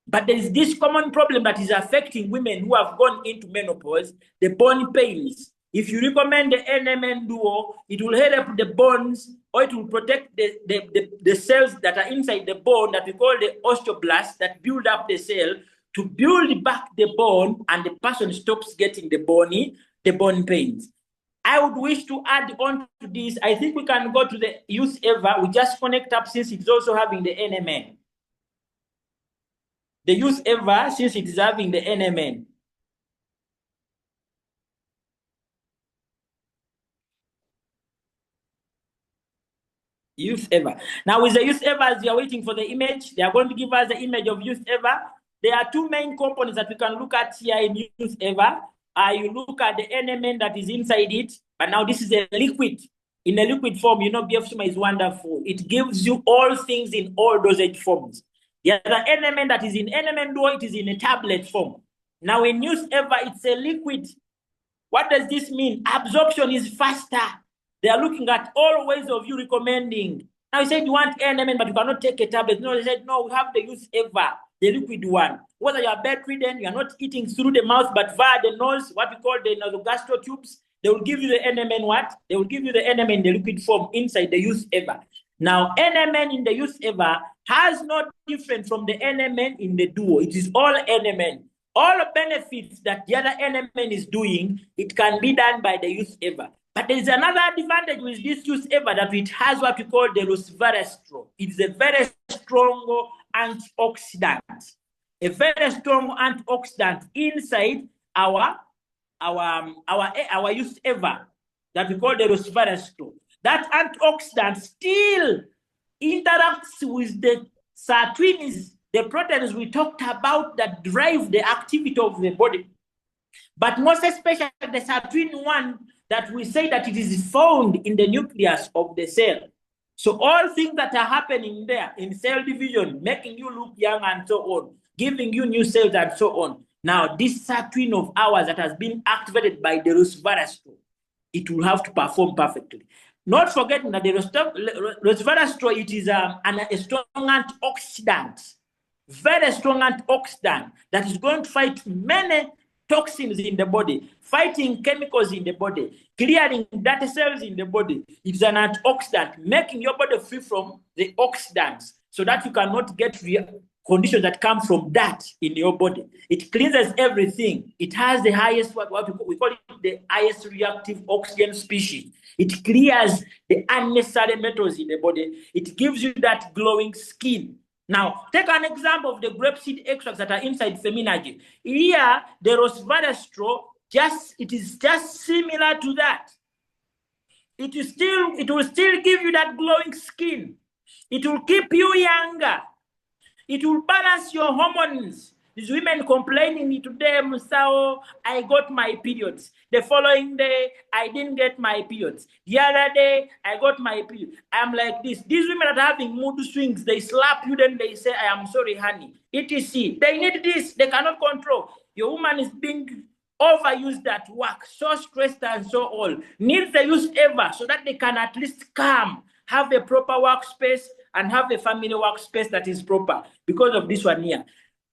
But there is this common problem that is affecting women who have gone into menopause, the bone pains. If you recommend the NMN duo, it will help the bones, or it will protect the cells that are inside the bone that we call the osteoblasts that build up the cell to build back the bone, and the person stops getting the bone pains. I would wish to add on to this. I think we can go to the Youth Ever. We just connect up since it's also having the NMN. The Youth Ever, since it is having the NMN. Youth Ever. Now, with the Youth Ever, as you are waiting for the image, they are going to give us the image of Youth Ever. There are two main components that we can look at here in Youth Ever. You look at the NMN that is inside it, but now this is a liquid. In a liquid form, you know, BF Suma is wonderful. It gives you all things in all dosage forms. The other NMN that is in NMN duo, it is in a tablet form. Now, in Youth Ever, it's a liquid. What does this mean? Absorption is faster. They are looking at all ways of you recommending. Now, you said you want NMN, but you cannot take a tablet. No, they said, no, we have the Youth Ever, the liquid one. Whether you are bedridden, you are not eating through the mouth, but via the nose, what we call the nasogastro tubes, they will give you the NMN what? They will give you the NMN in the liquid form inside the Youth Ever. Now, NMN in the Youth Ever has no different from the NMN in the duo. It is all NMN. All the benefits that the other NMN is doing, it can be done by the Youth Ever. But there is another advantage with this Youth Ever, that it has what we call the resveratrol. It's a very strong antioxidant. A very strong antioxidant inside our Youth Ever that we call the resveratrol. That antioxidant still interacts with the sirtuins, the proteins we talked about that drive the activity of the body. But most especially the sirtuin one that we say that it is found in the nucleus of the cell. So all things that are happening there in cell division, making you look young and so on, giving you new cells and so on. Now, this sirtuin of ours that has been activated by the resveratrol, it will have to perform perfectly. Not forgetting that the resveratrol, it is a strong antioxidant, very strong antioxidant that is going to fight many toxins in the body, fighting chemicals in the body, clearing dirty cells in the body. It's an antioxidant, making your body free from the oxidants so that you cannot get conditions that come from that in your body. It cleanses everything. It has the highest, what we call it, the highest reactive oxygen species. It clears the unnecessary metals in the body. It gives you that glowing skin. Now, take an example of the grapeseed extracts that are inside Feminagy. Here, the resveratrol, it is just similar to that. It will still give you that glowing skin. It will keep you younger. It will balance your hormones. These women complaining to them, so I got my periods. The following day, I didn't get my periods. The other day, I got my period. I'm like this. These women are having mood swings. They slap you, then they say, I am sorry, honey. etc. They need this. They cannot control. Your woman is being overused at work, so stressed and so on. Needs the use ever so that they can at least come, have a proper workspace, and have a family workspace that is proper because of this one here.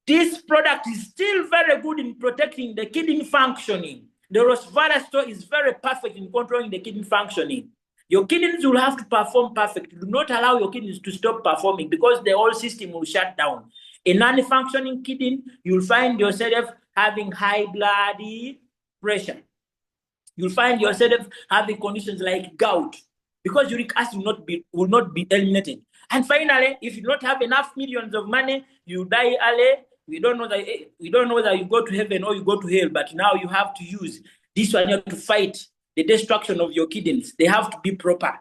This product is still very good in protecting the kidney functioning. The resveratrol is very perfect in controlling the kidney functioning. Your kidneys will have to perform perfect. Do not allow your kidneys to stop performing because the whole system will shut down. A non-functioning kidney, you'll find yourself having high blood pressure. You'll find yourself having conditions like gout because uric acid will not be eliminated. And finally, if you don't have enough millions of money, you die early. We don't know whether you go to heaven or you go to hell, but now you have to use this one to fight the destruction of your kidneys. They have to be proper.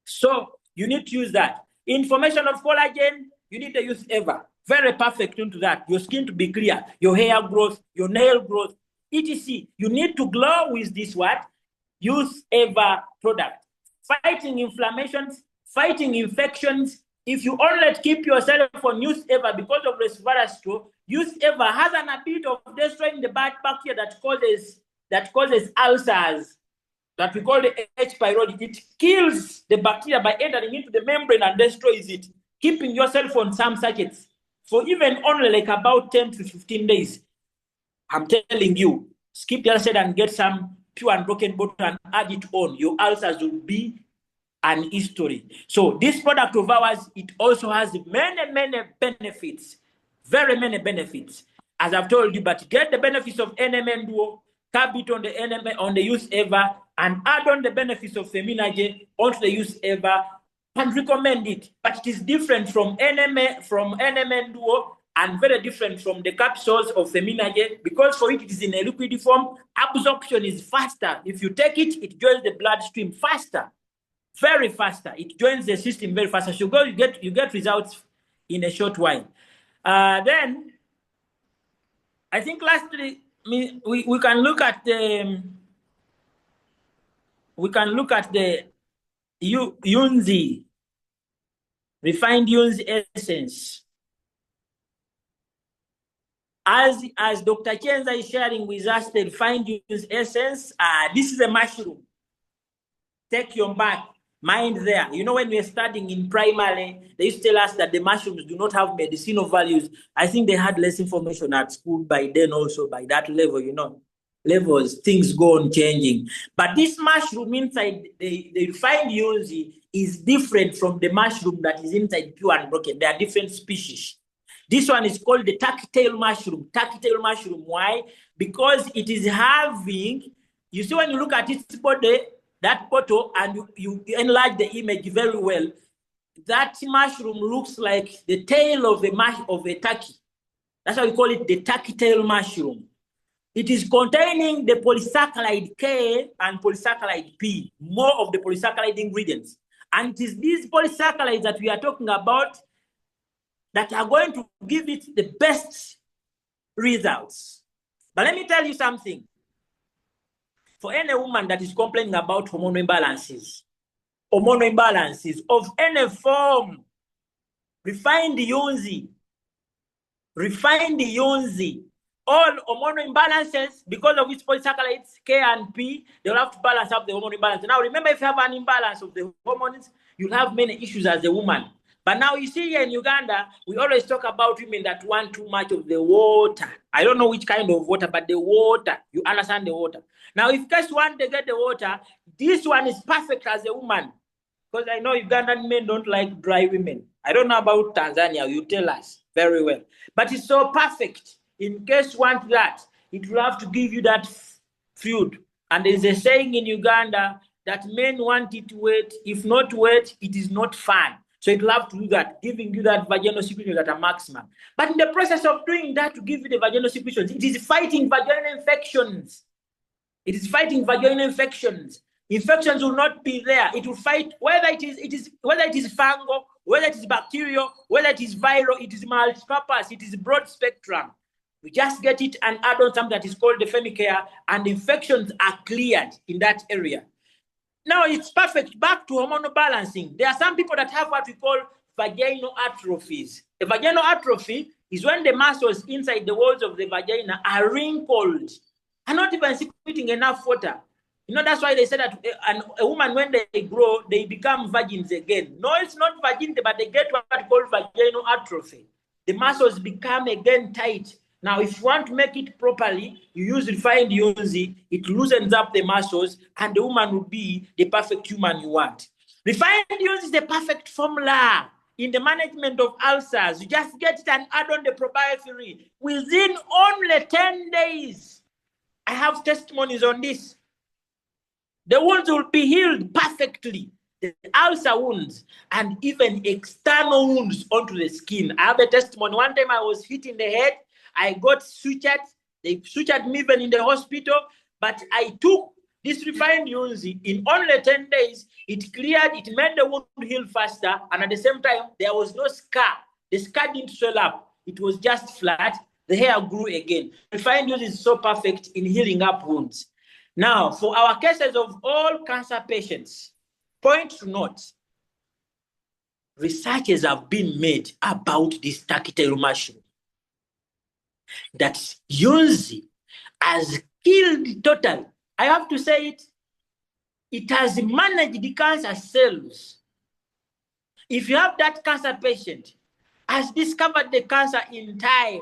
So you need to use that. Information of collagen, you need to use ever. Very perfect into that. Your skin to be clear, your hair growth, your nail growth, etc. You need to glow with this what? Use ever product. Fighting inflammations, fighting infections. If you only keep yourself on use ever because of resveratrol, use ever has an ability of destroying the bad bacteria that causes ulcers, that we call the H. pylori. It kills the bacteria by entering into the membrane and destroys it, keeping yourself on some sachets for even only like about 10 to 15 days. I'm telling you, skip the ulcer and get some pure and broken bottle and add it on. Your ulcers will be an history. So this product of ours, it also has many, many benefits, very many benefits. As I've told you, but get the benefits of NMN Duo, cap it on the NMN, on the use ever, and add on the benefits of Feminagy onto the use ever, and recommend it. But it is different from NMN Duo and very different from the capsules of Feminagy because for it is in a liquid form. Absorption is faster. If you take it, it joins the bloodstream faster. Very faster. It joins the system very fast. As you go, you get results in a short while. Then, I think lastly, we can look at the Yunzh, refined Yunzh essence. As Dr. Chenza is sharing with us the refined Yunzh essence, this is a mushroom. Take your mark. Mind there. You know, when we were studying in primary, they used to tell us that the mushrooms do not have medicinal values. I think they had less information at school by then also, by that level, you know. Levels, things go on changing. But this mushroom inside the refined Yunzh is different from the mushroom that is inside pure and broken. They are different species. This one is called the turkey tail mushroom. Turkey tail mushroom. Why? Because it is having, you see when you look at its body, that photo, and you enlarge the image very well, that mushroom looks like the tail of a turkey. That's why we call it the turkey tail mushroom. It is containing the polysaccharide K and polysaccharide P, more of the polysaccharide ingredients. And it is these polysaccharides that we are talking about that are going to give it the best results. But let me tell you something. For any woman that is complaining about hormonal imbalances of any form, refined Yunzh, all hormonal imbalances, because of its polysaccharides K and P, they'll have to balance up the hormonal imbalance. Now, remember, if you have an imbalance of the hormones, you'll have many issues as a woman. But now you see here in Uganda, we always talk about women that want too much of the water. I don't know which kind of water, but the water, you understand the water. Now, if guys want to get the water, this one is perfect as a woman. Because I know Ugandan men don't like dry women. I don't know about Tanzania, you tell us very well. But it's so perfect. In case you want that, it will have to give you that food. And there's a saying in Uganda that men want it wet. If not wet, it is not fun. So it will have to do that, giving you that vaginal secretions at a maximum. But in the process of doing that to give you the vaginal secretions, it is fighting vaginal infections. It is fighting vaginal infections. Infections will not be there. It will fight whether it is fungal, whether it is bacterial, whether it is viral, it is multi-purpose, it is broad spectrum. We just get it and add on something that is called the femicare, and infections are cleared in that area. Now it's perfect. Back to hormonal balancing. There are some people that have what we call vaginal atrophies. A vaginal atrophy is when the muscles inside the walls of the vagina are wrinkled and not even secreting enough water. You know, that's why they say that a woman, when they grow, they become virgins again. No, it's not virginity, but they get what we call vaginal atrophy. The muscles become again tight. Now, if you want to make it properly, you use refined Yunzh, it loosens up the muscles, and the woman will be the perfect human you want. Refined Yunzh is the perfect formula in the management of ulcers. You just get it and add on the probiotic within only 10 days. I have testimonies on this. The wounds will be healed perfectly. The ulcer wounds and even external wounds onto the skin. I have a testimony. One time I was hit in the head. I got sutured. They sutured me even in the hospital. But I took this refined Yunzh. In only 10 days, it cleared. It made the wound heal faster. And at the same time, there was no scar. The scar didn't swell up. It was just flat. The hair grew again. Refined Yunzh is so perfect in healing up wounds. Now, for our cases of all cancer patients, point to note, researches have been made about this tactile mushroom. That Yunzh has killed totally. I have to say it. It has managed the cancer cells. If you have that cancer patient, has discovered the cancer in time.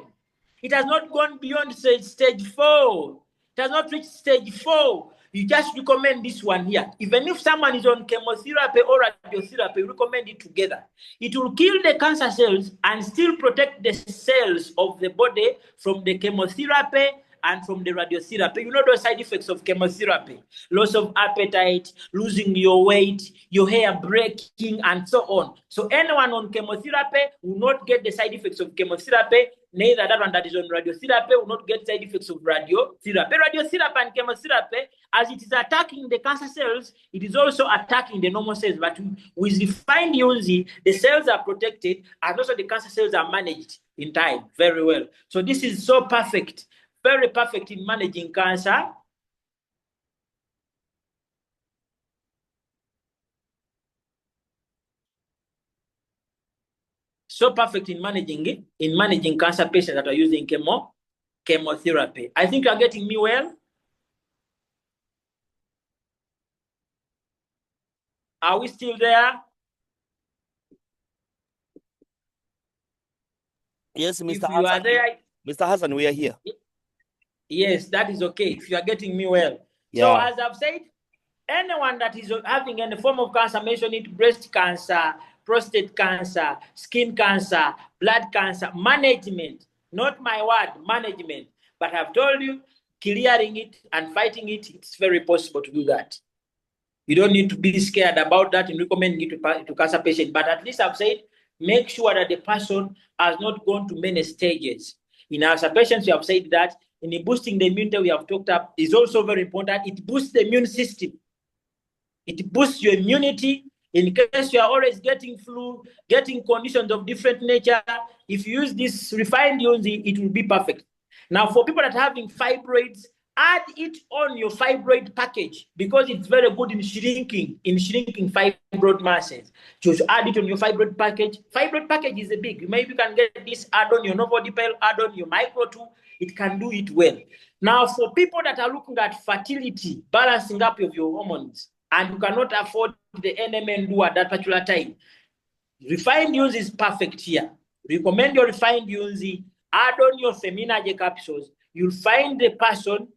It has not gone beyond stage 4. It has not reached stage 4. You just recommend this one here. Even if someone is on chemotherapy or radiotherapy, you recommend it together. It will kill the cancer cells and still protect the cells of the body from the chemotherapy and from the radiotherapy. You know those side effects of chemotherapy: loss of appetite, losing your weight, your hair breaking, and so on. So anyone on chemotherapy will not get the side effects of chemotherapy. Neither that one that is on radiotherapy will not get side effects of radiotherapy. Radiotherapy and chemotherapy, as it is attacking the cancer cells, it is also attacking the normal cells. But with refined Yunzh, the cells are protected, and also the cancer cells are managed in time very well. So this is so perfect. Very perfect in managing cancer. So perfect in managing cancer patients that are using chemotherapy. I think you are getting me well. Are we still there? Yes, Mr. If you are there, Mr. Hassan, we are here. Yes, that is okay. If you are getting me well. Yeah. So as I've said, anyone that is having any form of cancer, mention it: breast cancer, prostate cancer, skin cancer, blood cancer, management, not my word, management. But I've told you, clearing it and fighting it, it's very possible to do that. You don't need to be scared about that in recommending it to cancer patient. But at least I've said, make sure that the person has not gone to many stages. In our patients, we have said that in boosting the immunity, we have talked up, is also very important. It boosts the immune system. It boosts your immunity. In case you are always getting flu, getting conditions of different nature, if you use this refined Yunzh, it will be perfect. Now, for people that are having fibroids, add it on your fibroid package because it's very good in shrinking fibroid masses. So add it on your fibroid package. Fibroid package is a big. Maybe you can get this, add on your Novodipel, add on your Micro 2. It can do it well. Now, for people that are looking at fertility, balancing up of your hormones, and you cannot afford the NMN at that particular time, refined Yunzh is perfect here. Recommend your refined Yunzh, add on your Feminage capsules. You'll find the person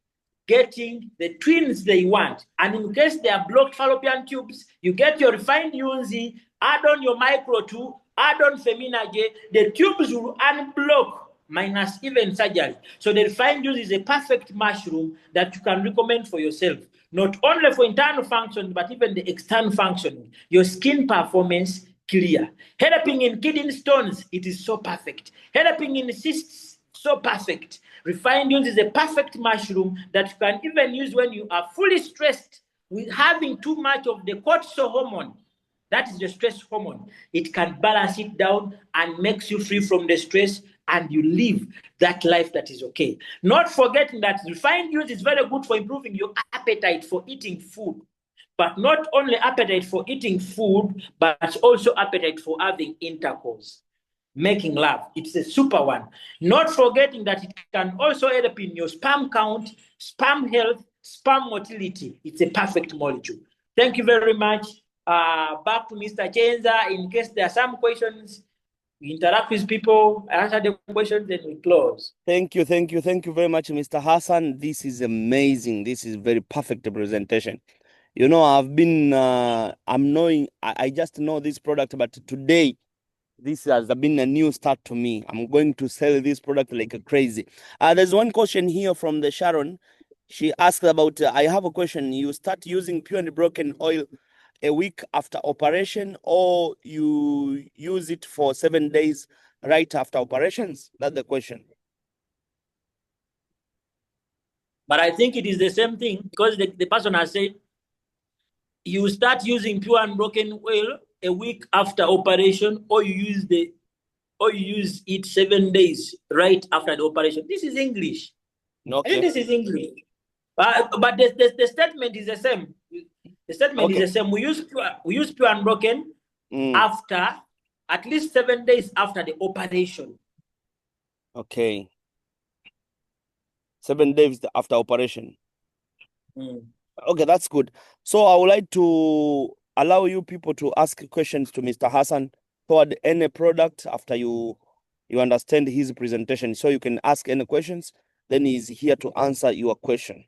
getting the twins they want. And in case they are blocked fallopian tubes, you get your refined Yunzh, add on your Micro 2, add on Feminage, the tubes will unblock minus even surgery. So the refined Yunzh is a perfect mushroom that you can recommend for yourself, not only for internal function, but even the external functioning. Your skin performance clear. Helping in kidney stones, it is so perfect. Helping in cysts, so perfect. Refined Yunzh is a perfect mushroom that you can even use when you are fully stressed with having too much of the cortisol hormone. That is the stress hormone. It can balance it down and makes you free from the stress, and you live that life that is okay. Not forgetting that refined Yunzh is very good for improving your appetite for eating food. But not only appetite for eating food, but also appetite for having intercourse, making love. It's a super one. Not forgetting that it can also help in your sperm count, sperm health, sperm motility. It's a perfect molecule. Thank you very much. Back to Mr. Chenza. In case there are some questions, we interact with people, answer the questions, then we close. Thank you very much, Mr. Hassan. This is amazing. This is very perfect presentation. You know, I've been, I just know this product, but today, this has been a new start to me. I'm going to sell this product like a crazy. There's one question here from the Sharon. She asked about, I have a question. You start using pure and broken oil a week after operation, or you use it for 7 days right after operations? That's the question. But I think it is the same thing, because the person has said you start using pure unbroken oil a week after operation, or you use it 7 days right after the operation. This is English. Okay. I think this is English. But the statement is the same. The statement is the same. We use pure unbroken after at least 7 days after the operation. Okay. 7 days after operation. Okay, that's good. So I would like to allow you people to ask questions to Mr. Hassan toward any product after you understand his presentation. So you can ask any questions. Then he's here to answer your question.